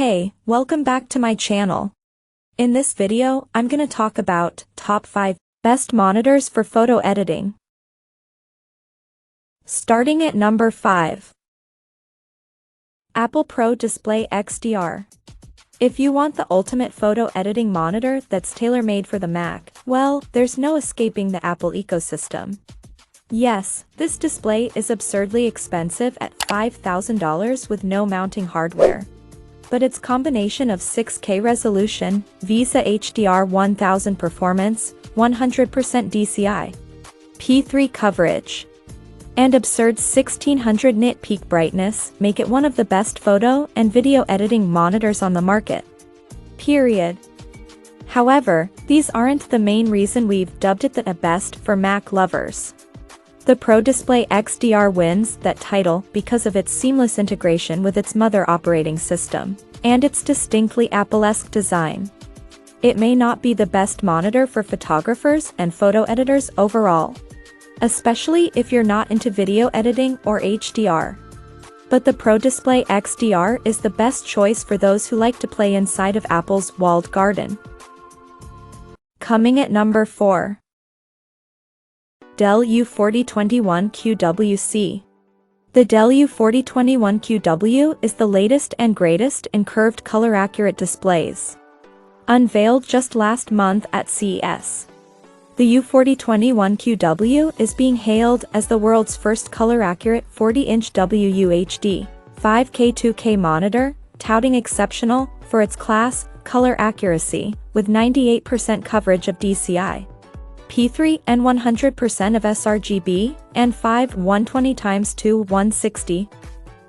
Hey, welcome back to my channel. In this video, I'm gonna talk about top 5 best monitors for photo editing. Starting at number 5. Apple Pro Display XDR. If you want the ultimate photo editing monitor that's tailor-made for the Mac, well, there's no escaping the Apple ecosystem. Yes, this display is absurdly expensive at $5,000 with no mounting hardware. But its combination of 6K resolution, VESA HDR 1000 performance, 100% DCI, P3 coverage, and absurd 1600 nit peak brightness make it one of the best photo and video editing monitors on the market. Period. However, these aren't the main reason we've dubbed it the best for Mac lovers. The Pro Display XDR wins that title because of its seamless integration with its mother operating system, and its distinctly Apple-esque design. It may not be the best monitor for photographers and photo editors overall, especially if you're not into video editing or HDR. But the Pro Display XDR is the best choice for those who like to play inside of Apple's walled garden. Coming at number 4. Dell U4021QWC. The Dell U4021QW is the latest and greatest in curved color-accurate displays. Unveiled just last month at CES. The U4021QW is being hailed as the world's first color-accurate 40-inch WUHD 5K 2K monitor, touting exceptional, for its class, color accuracy, with 98% coverage of DCI, P3 and 100% of sRGB, and 120x160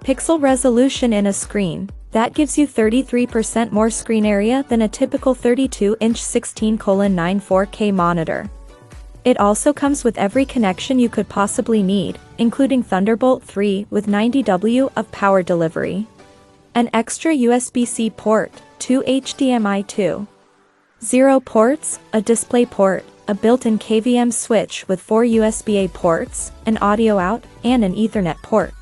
pixel resolution in a screen. That gives you 33% more screen area than a typical 32-inch 16:9 4K monitor. It also comes with every connection you could possibly need, including Thunderbolt 3 with 90W of power delivery, an extra USB-C port, 2 HDMI 2.0 ports, a display port, a built-in KVM switch with 4 USB-A ports, an audio out, and an Ethernet port.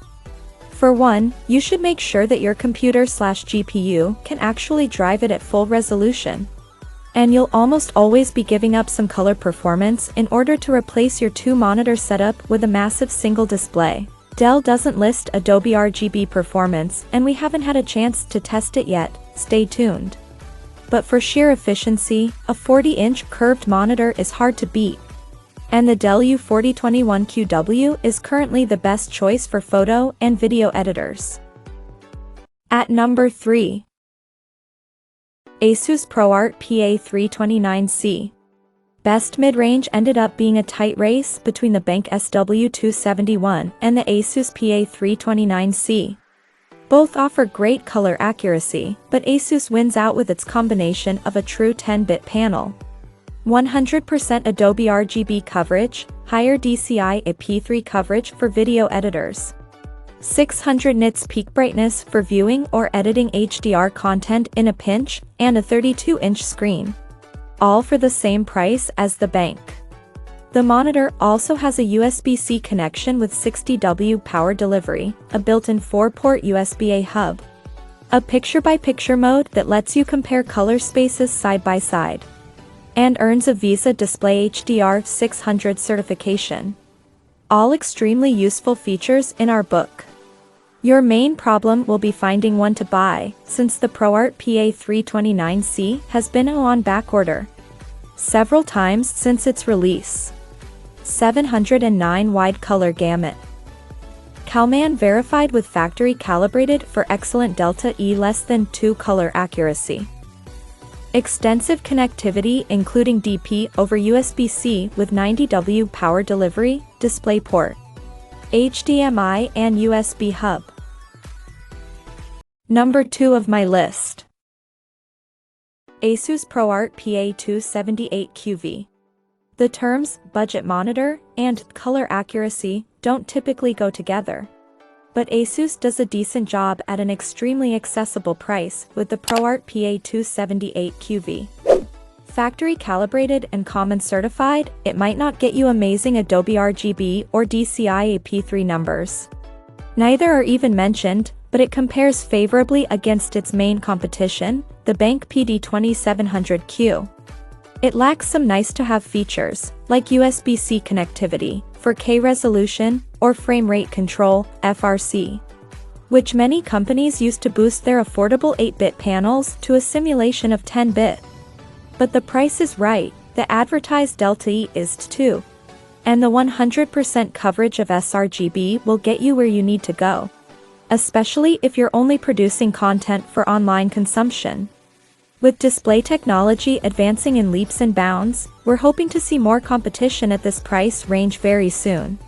For one, you should make sure that your computer/GPU can actually drive it at full resolution. And you'll almost always be giving up some color performance in order to replace your 2-monitor setup with a massive single display. Dell doesn't list Adobe RGB performance, and we haven't had a chance to test it yet. Stay tuned. But for sheer efficiency, a 40-inch curved monitor is hard to beat. And the Dell U4021QW is currently the best choice for photo and video editors. At number 3. ASUS ProArt PA329C. Best mid-range ended up being a tight race between the Bank SW271 and the ASUS PA329C. Both offer great color accuracy, but ASUS wins out with its combination of a true 10-bit panel, 100% Adobe RGB coverage, higher DCI and P3 coverage for video editors, 600 nits peak brightness for viewing or editing HDR content in a pinch, and a 32-inch screen. All for the same price as the Bank. The monitor also has a USB-C connection with 60W power delivery, a built-in 4-port USB-A hub, a picture-by-picture mode that lets you compare color spaces side by side, and earns a VESA Display HDR 600 certification. All extremely useful features in our book. Your main problem will be finding one to buy, since the ProArt PA329C has been on backorder several times since its release. 709 wide color gamut. Calman verified with factory calibrated for excellent delta E less than 2 color accuracy. Extensive connectivity including DP over USB-C with 90W power delivery, DisplayPort, HDMI and USB hub. Number 2 of my list. ASUS ProArt PA278QV. The terms budget monitor and color accuracy don't typically go together. But ASUS does a decent job at an extremely accessible price with the ProArt PA278QV. Factory calibrated and common certified, it might not get you amazing Adobe RGB or DCI P3 numbers. Neither are even mentioned, but it compares favorably against its main competition, the Bank PD2700Q. It lacks some nice-to-have features, like USB-C connectivity, 4K resolution, or frame rate control, FRC, which many companies use to boost their affordable 8-bit panels to a simulation of 10-bit. But the price is right, the advertised Delta E is too. And the 100% coverage of sRGB will get you where you need to go, especially if you're only producing content for online consumption. With display technology advancing in leaps and bounds, we're hoping to see more competition at this price range very soon.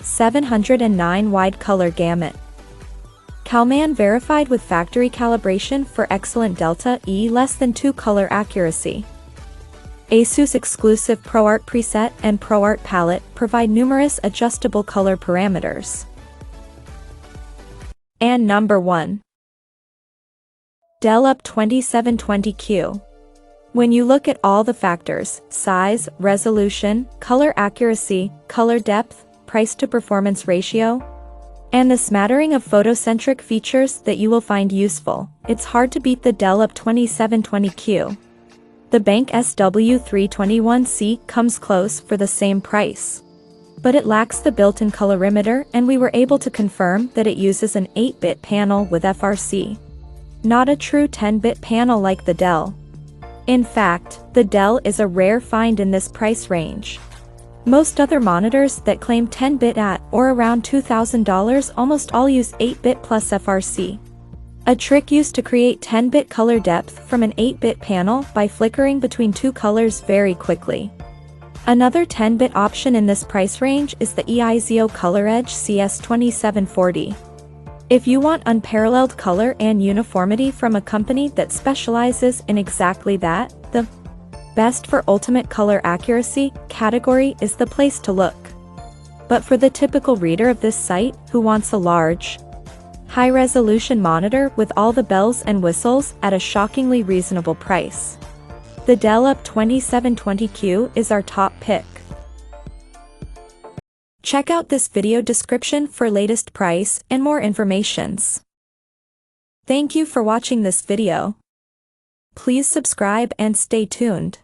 709 Wide Color Gamut. Calman verified with factory calibration for excellent Delta E less than 2 color accuracy. ASUS exclusive ProArt preset and ProArt palette provide numerous adjustable color parameters. And number 1. Dell UP 2720Q. When you look at all the factors, size, resolution, color accuracy, color depth, price to performance ratio, and the smattering of photocentric features that you will find useful, it's hard to beat the Dell UP 2720Q. The Bank SW321C comes close for the same price, but it lacks the built-in colorimeter, and we were able to confirm that it uses an 8-bit panel with FRC. Not a true 10-bit panel like the Dell. In fact, the Dell is a rare find in this price range. Most other monitors that claim 10-bit at or around $2,000 almost all use 8-bit plus FRC. A trick used to create 10-bit color depth from an 8-bit panel by flickering between two colors very quickly. Another 10-bit option in this price range is the EIZO ColorEdge CS2740. If you want unparalleled color and uniformity from a company that specializes in exactly that, the best for ultimate color accuracy category is the place to look. But for the typical reader of this site who wants a large, high-resolution monitor with all the bells and whistles at a shockingly reasonable price, the Dell UP 2720Q is our top pick. Check out this video description for latest price and more informations. Thank you for watching this video. Please subscribe and stay tuned.